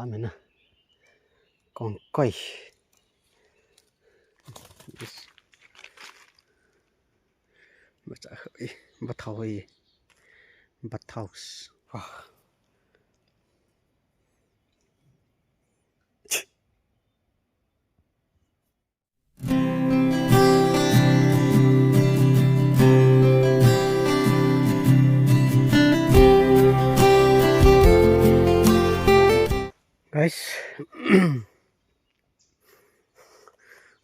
ป้าแม่นะกองก้อยบัดเฮ้ยบัดเท่าเฮ้ยบัดเท่าว้าguys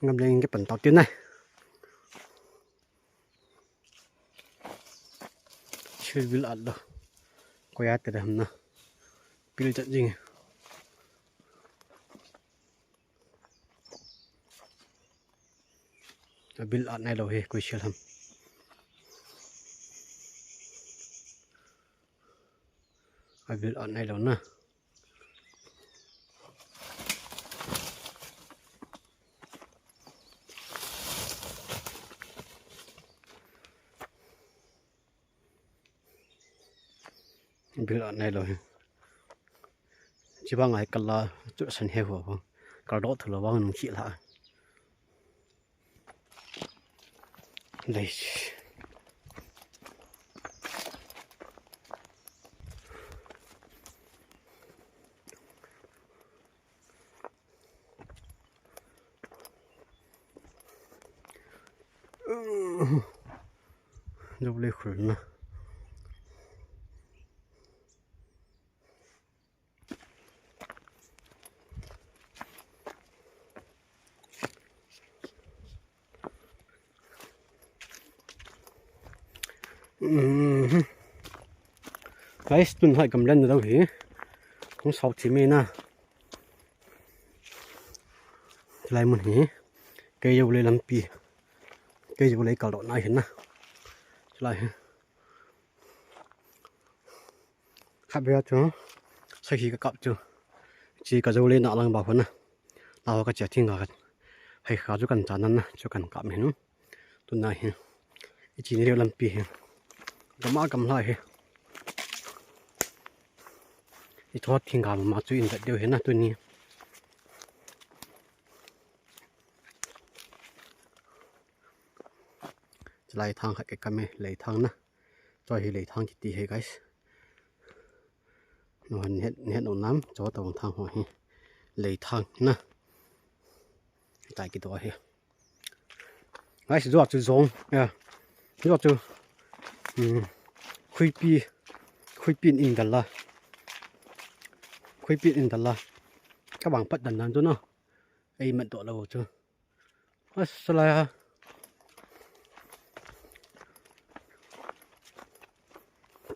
ngâm lên cái phần tàu tiên này chơi bị lật rồi quay ra từ đây nè pin trận gì bị lật này rồi quay chơi làm bị lật này rồi nè bị lợn này rồi chỉ bằng ngày cần là chỗ sân heo của con cả đó thử là bao nhiêu chị lại đây đâu lấy khử nè guys tuần hỏi cầm lên ở đâu hỉ không sáu chỉ mê na lại một hỉ cây dâu lấy làm pi cây dâu lấy cào đọt này hiện na lại khác biệt chứ sau khi cái cặp chứ chỉ cả dâu lên nọ lần bảo phân na nào cái trẻ thiên cả hay khá cho cần chán năn na cho cần cặp mình tuần này chỉ nên làm pi cầm má cầm lại thì thoát thiên cả mà chú in đều hết na tuần này lại thang cái cam này lấy thang na cho hi lấy thang thì hay guys nó hết nổ nắm cho tàu thang hoa hi lấy thang na tại cái đó hi guys rồi chú giống nha rồi chú khui pin in đó là khui pin in đó là các bạn bắt đàn cho nó ai mệt độ lâu chưa sao lại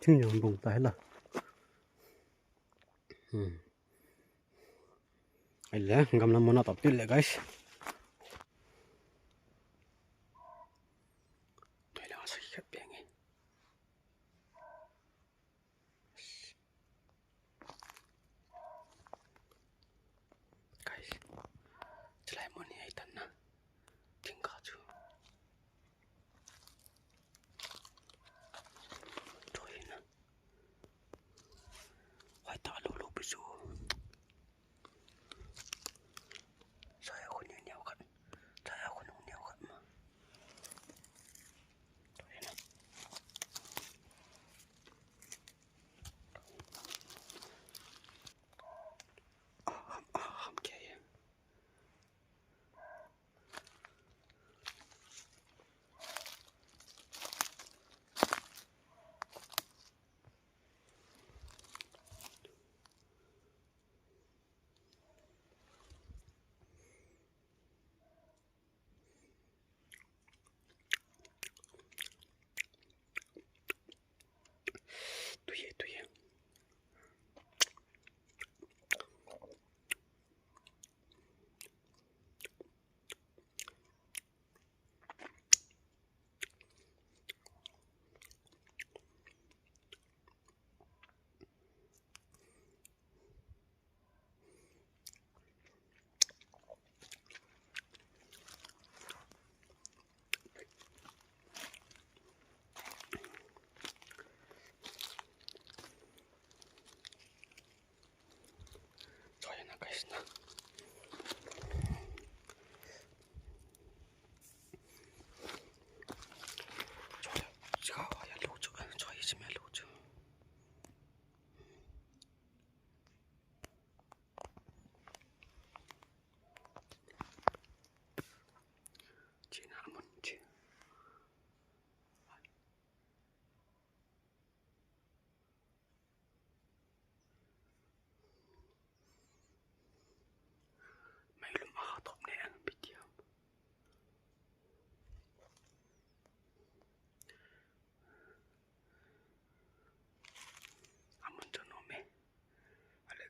chứ nhiều vùng tái là ai lẽ ngâm năm món tập tiếp lại guys đây là sự khác biệt này guys chỉ lại món này thật nè tiếng cả chưa thôi nè phải tạo lỗ lỗ bị số sao không nhỉ guys na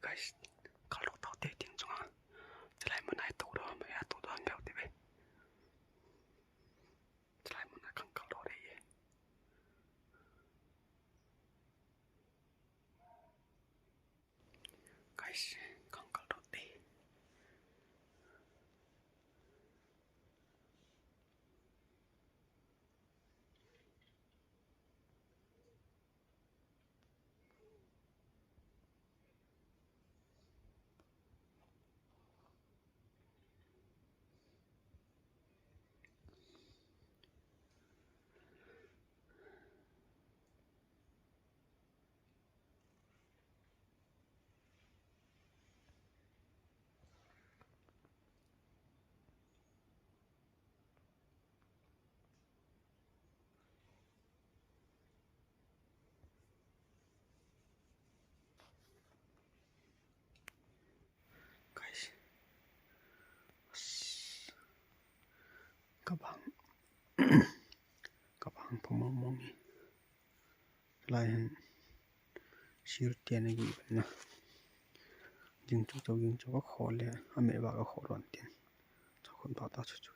guys kalau tau te ting chung a lai mun ai to do ma ya to do ngau te be lai mun ai kang kal do de ye guys kang kal do te kabang pemomong ni lain sir tian gi na jing chu chu jing chu ko kho le ame ba ko kho ron tian cho kon ba ta chu chu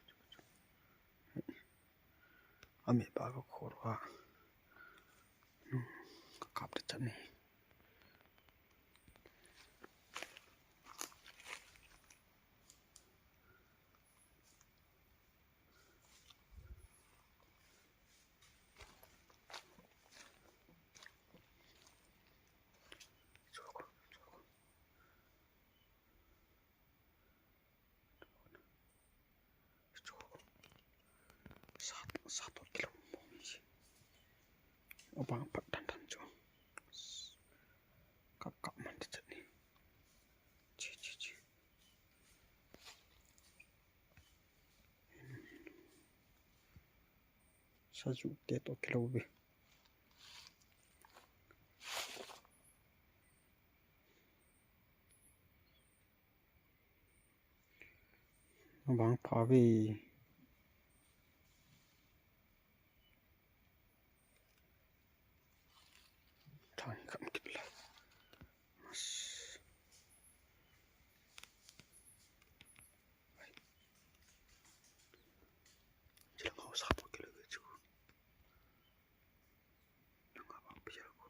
ame ba ko kho wa kap de chan ni satu kilo misi obang pat dan jo kakak man de ni ci saju te to kilo be obang pa be kan kibla mas jelang mau satu kilo ju nang apa biar aku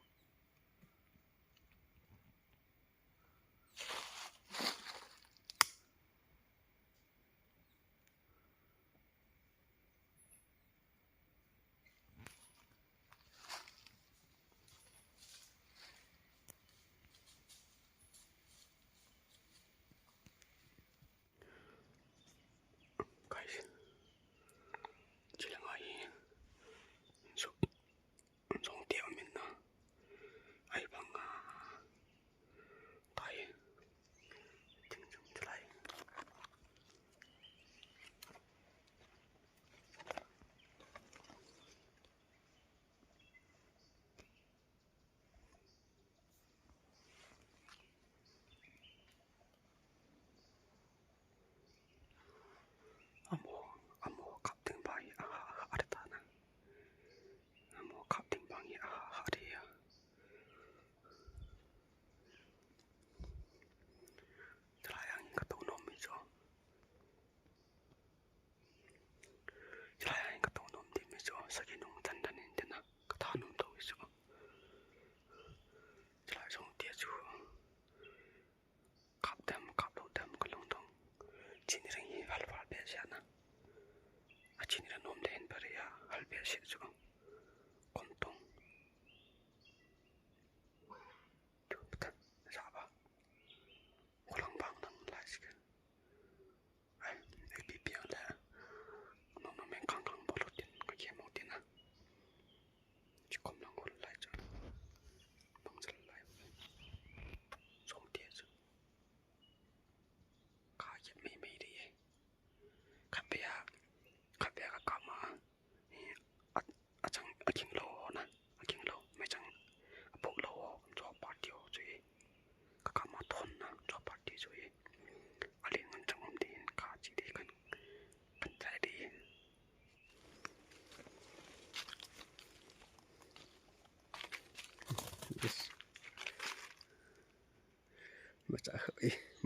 จะ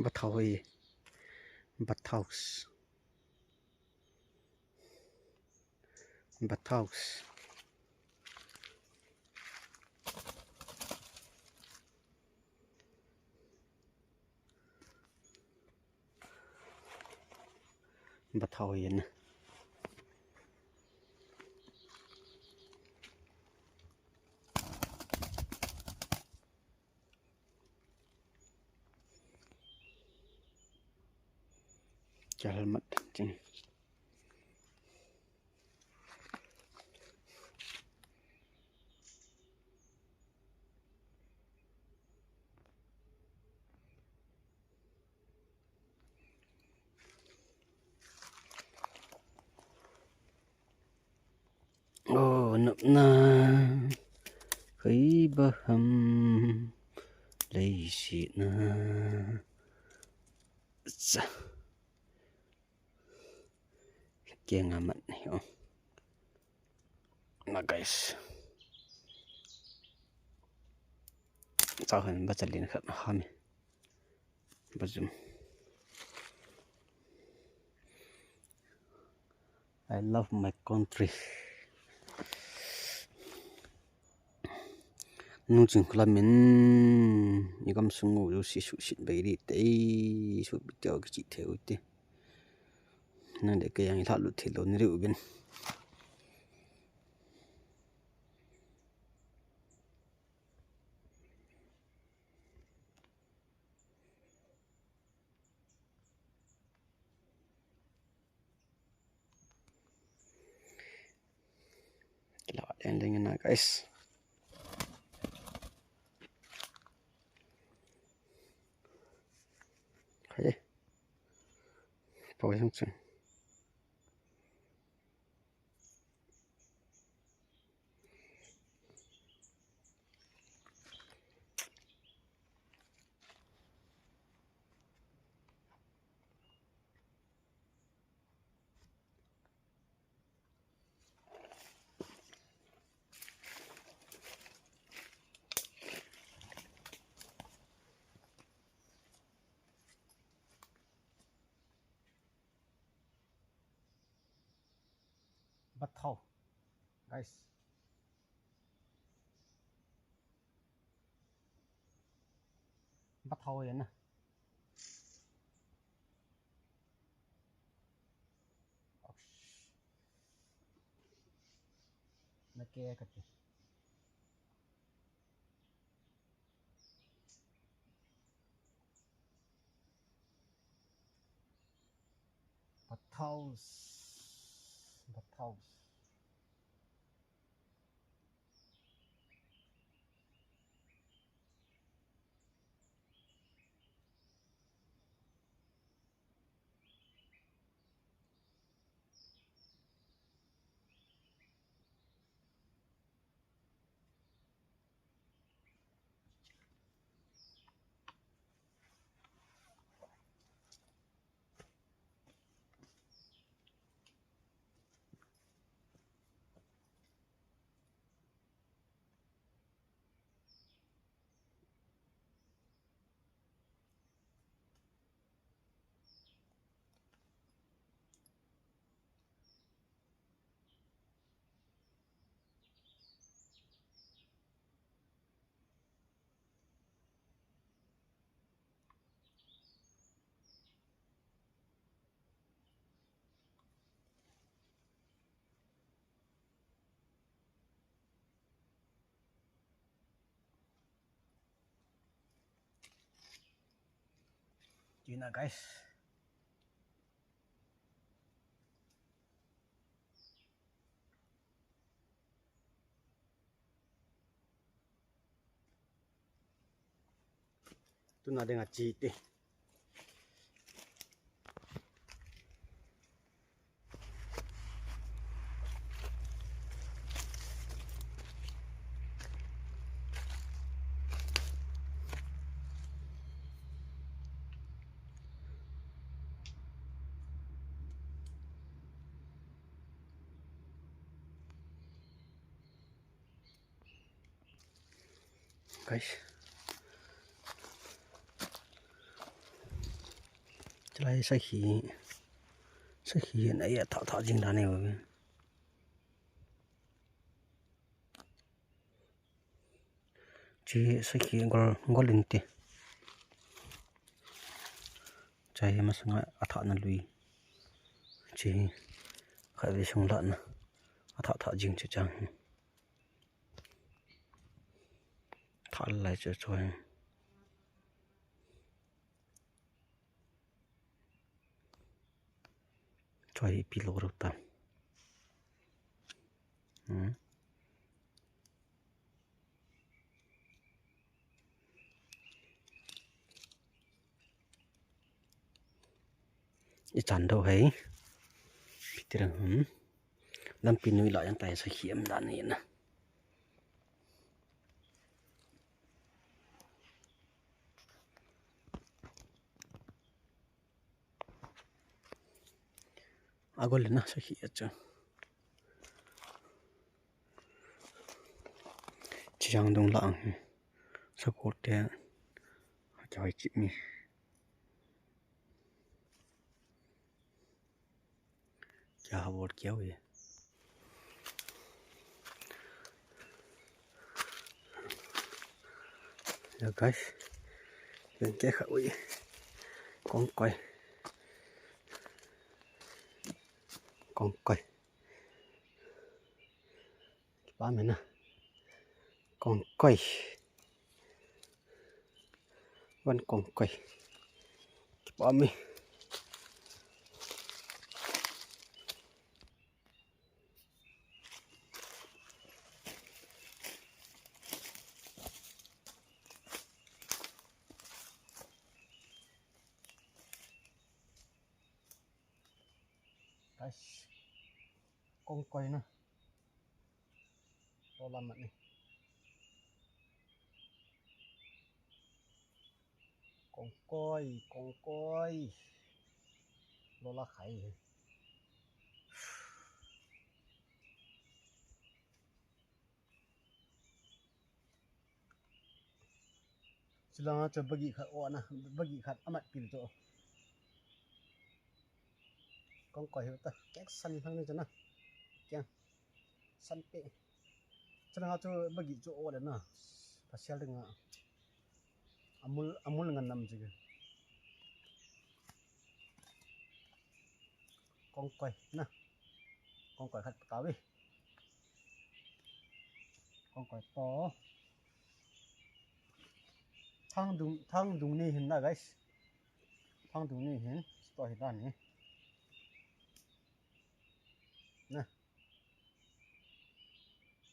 บัดเท่าบัดเท่าบัดเท่าบัดเท่าเย็นจะละมัดจริงโอ้นับนาเคยบะฮัมเลยสินะจ้ะเกี่ยงอามันนี่มา guys เจ้าเห็นบัจลินครับฮามิบัจุม I love my country นุ่งจึงคลามินนี่ก็สงบอยู่สิสุสิไปดีเตยสุดเดียวก็จิตเทวเตนั่นเด็กก็ยังหลับลุที่ลนี่รู้กันแล้วอะไรเงี้ยนะ guys Hey, pause something. But how, guys? But how yan na? Nakaya ka ti. But how's? Yun na, guys. Ito na din nga chiti. Guys, จะไล่ใส่ขี้ไอ้ถอจริงด้านนี้วะจีใส่ขี้กอลินติใจมาสังอาถานั่นลุยจีใครไปชงด้านนะอาถาจริงจังถาอะไรจะช่วยปีโลรุตามอีจันโดให้พิจารณาลำปีนุยหล่อยังไต่สะเขียมด้านนี้นะอากเลยนะสะเขียจ้ะจังดงหลังสะกดเดียจะให้จิตมีจะหาบทเกี่ยวเลยเดี๋ยว guys เป็นแก้ข่าวอีกองก้อยบ้านมันนะกองก้อยวันกองก้อยบ้านมีกองก้อยนะตัวลำมันนี่กองก้อยโลละไข่สิลาจะบกิขัดอ้อนะบกิขัดอามัดปิลโตกองก้อยเหรอแก๊กสันทั้งนี้จ้ะนะแกงสันเปะสิลาจะบกิโจอ้อเลยนะภาษาเรื่องamul ngan nam juga kongkoi nah kongkoi khat tawi kongkoi to thang dung ni hin na guys thang dung ni hin to hi dan ni nah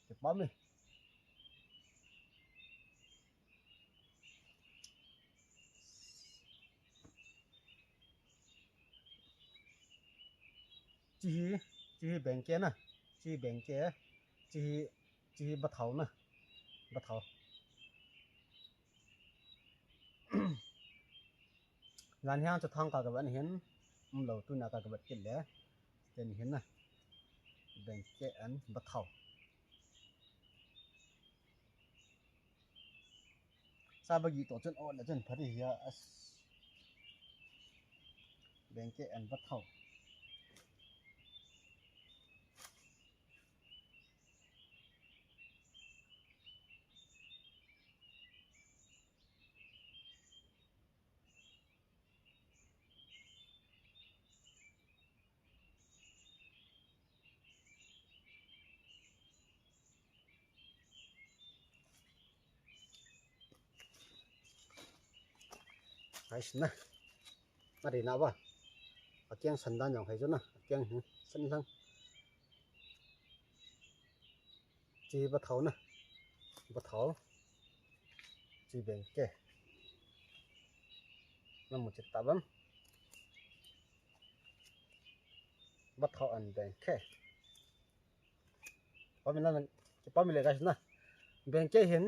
cepat mi chi bèn kia nè chi bèn kia chi bắt thầu nè bắt thầu ngàn hàng cho thang cả các bạn hiến lẩu tu nào cả các bạn kiện lẽ tên hiến nè bèn kia ăn bắt thầu sao bây giờ tổ chức ổn là chân phát hiện bèn kia ăn bắt thầu guys na mari na ba akyang sandan yang hai jo na akyang san sang chi ba thau na ba thau chi beng ke na mu chit tabam ba thau an beng ke pa mi le guys na beng ke hin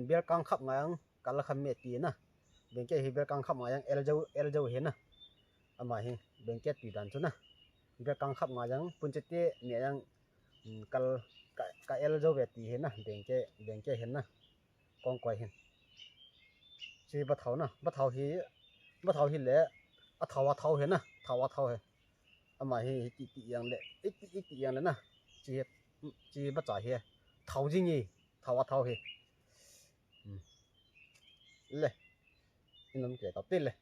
ber kang khap ngang kala kham me ti na beng ke hi ber kang khap ngang el jau hin na ama hi beng ke ti dan chu na ber kang khap ngang pun che te ne yang kal ka el jau ve ti hin na beng ke hin na kong koi hin chi ba thau hi le อะทาวะเทาเห็นนะทาวะเทาเห็นอะมาเฮติอย่างเลยติอย่างเลยนะจีบ่จ่ายเฮเทาจริงนี่ทาวะเทาเฮเลยนี่น้ำเกลือตับติดเลย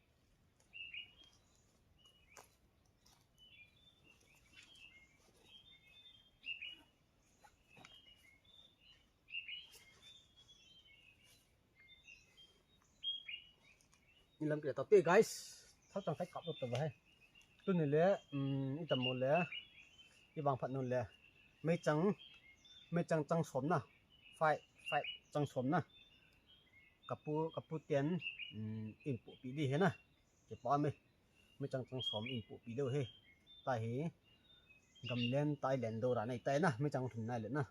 นี่น้ำเกลือตับติด guys ถ้าจังให้กลับรถตัวให้ตัวนี้เลยอีตำมนเลยอีบางพัดนู่นเลยไม่จังจังสมนะไฟจังสมนะกับปูเตียนอินปูปีดีเห็นนะเก็บป้อนไม่จังสมอินปูปีเดียวเฮ้ตายเฮกำเล่นตายเล่นโดราในตายนะไม่จังถึงไหนเลยนะ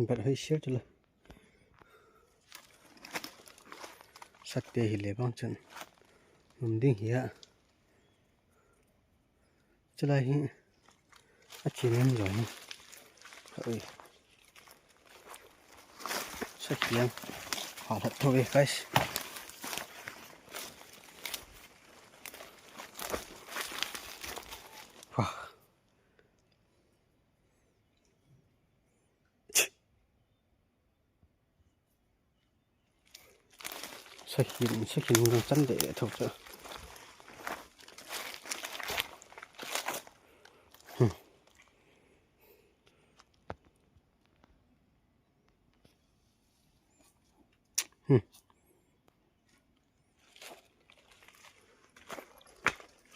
แบบให้เชื่อจุเลยสักเดียวเลยบ้างจันมันดิ้งเหี้ยจะไรหิอาชีพมันใหญ่เฮ้ยสักเดียวหาทัดตัวเอง guysว้าสักหินมันจันเดะถูกจ้ะ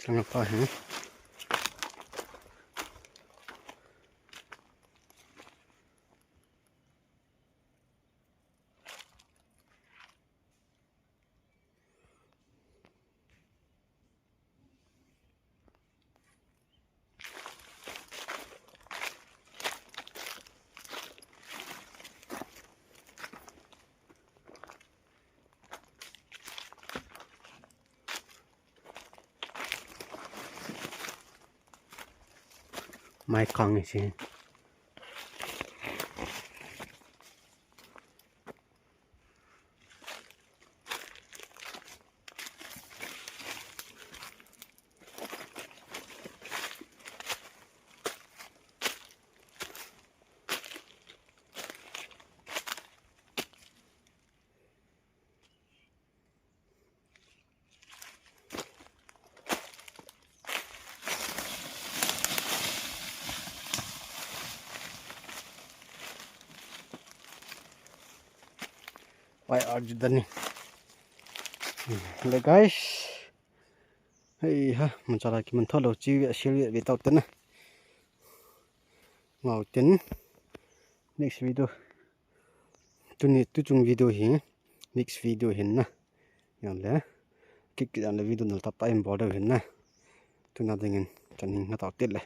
จังหวะต่อฮะไม่กองสิไว้อาจุดนี้เลย guys เฮ้ยฮะมันจะอะไรกินมันทอดเราจีเชียร์ไปต่อต้นนะเงาต้น next video ตัวนี้ตัวจงวิดีโอเห็น next video เห็นนะอย่างเลยคลิกกันเลยวิดีโอนั้นต่อไปอินบอร์ดเห็นนะตัวนั้นเองจันนี่ก็ต่อติดเลย